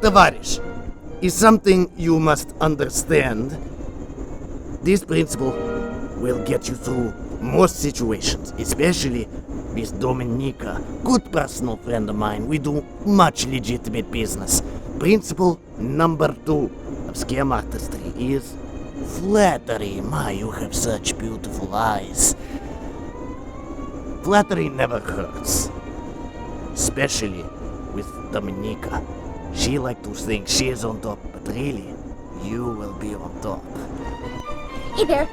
Tavarish, is something you must understand. This principle will get you through most situations, especially with Dominique, good personal friend of mine. We do much legitimate business. Principle number 2 of scam artistry is flattery. My, you have such beautiful eyes. Flattery never hurts, especially with Dominique. She like to think she is on top, but really, you will be on top. Hey there.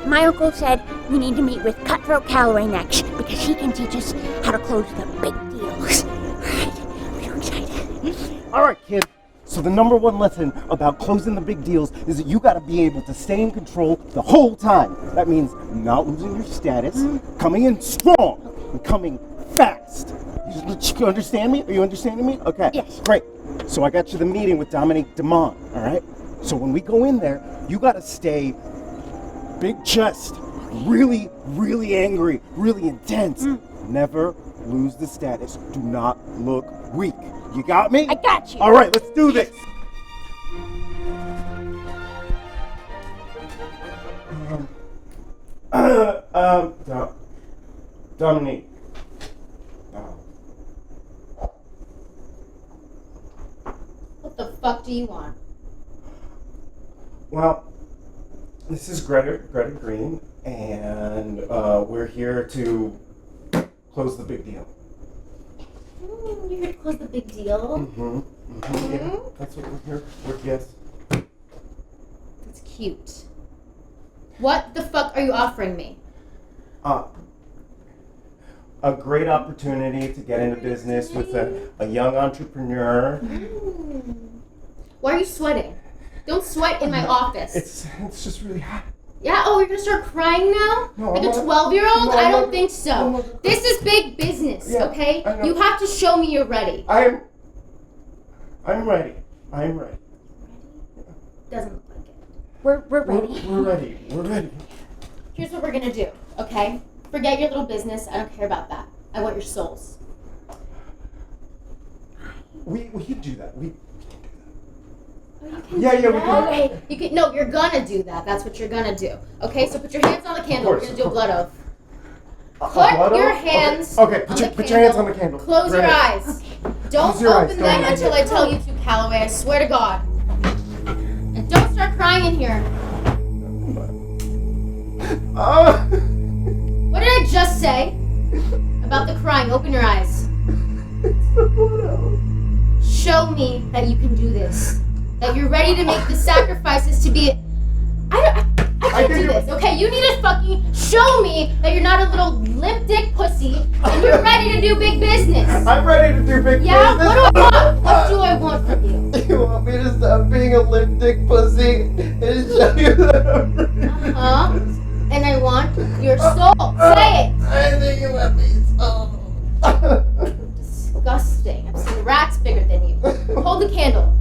My uncle said we need to meet with Cutthroat Calloway next because he can teach us how to close the big deals. Alright, I'm so excited. Alright, kid. So the number one lesson about closing the big deals is that you gotta be able to stay in control the whole time. That means not losing your status, coming in strong, and coming fast. You understand me? Are you understanding me? Okay. Yes. Great. So I got you the meeting with Dominique Demont, alright? So when we go in there, you gotta stay big chest, really, really angry, really intense. Never lose the status. Do not look weak. You got me? I got you. All right, let's do this. Dominique. What the fuck do you want? Well, this is Greta Green, and we're here to close the big deal. You're here to close the big deal? Yeah, that's what we're here for, yes. That's cute. What the fuck are you offering me? A great opportunity to get into business with a young entrepreneur. Why are you sweating? Don't sweat in my office. It's just really hot. Yeah, oh, you're gonna start crying now? No, like I'm a not. 12-year-old? No, I don't I'm think so. no. This is big business, Yeah, okay? I know. You have to show me you're ready. I'm ready. I'm ready. Doesn't look like it. We're ready. We're ready. Here's what we're gonna do, okay? Forget your little business. I don't care about that. I want your souls. We can do that. We Oh, you can Yeah, do yeah, we that? can. Okay, you can. No, you're gonna do that. That's what you're gonna do. Okay, so put your hands on the candle. course, We're gonna do a of blood oath. blood Put your oath? hands. Okay, on put the your hands candle. on the candle. Close your Right. eyes. Don't Close your eyes, open don't them open until I tell you to, Calloway. I swear to God. And don't start crying in here. What did I just say about the crying? Open your eyes. Show me that you can do this. That you're ready to make the sacrifices to be. I can't do this, okay? You need to fucking show me that you're not a little limp dick pussy and you're ready to do big business. I'm ready to do big Yeah? business. What do I want? What do I want from you? You want me to stop being a limp dick pussy and show you that I'm ready? Uh-huh. And I want your soul. Say it. I think you want me so. Disgusting. I've seen rats bigger than you. Hold the candle.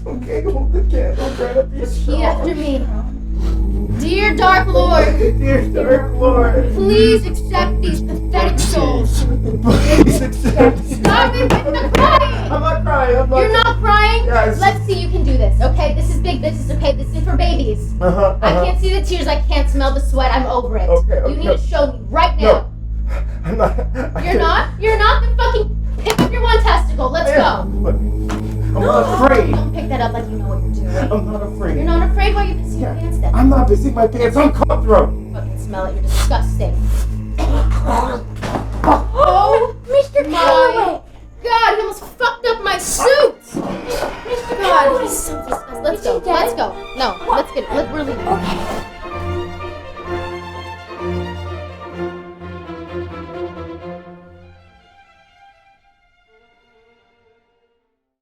Okay, hold the candle, Greta. Be Repeat strong. after me. Dear Dark Lord, Dear Dark Lord, please accept these pathetic souls. please accept. Stop it with the crying. I'm not crying. You're not crying? Yes. Let's see you can do this, okay? This is big business, okay? This is for babies. I can't see the tears, I can't smell the sweat, I'm over it. Okay, You need to show me right now. No. I'm not. You're not? You're not? Then fucking pick up your one testicle. Let's go. I'm not afraid. Don't pick that up like you know what you're doing. I'm not afraid. You're not afraid? Why are you pissing your pants then? I'm not pissing my pants. I'm cutthroat. Fucking smell it. You're disgusting.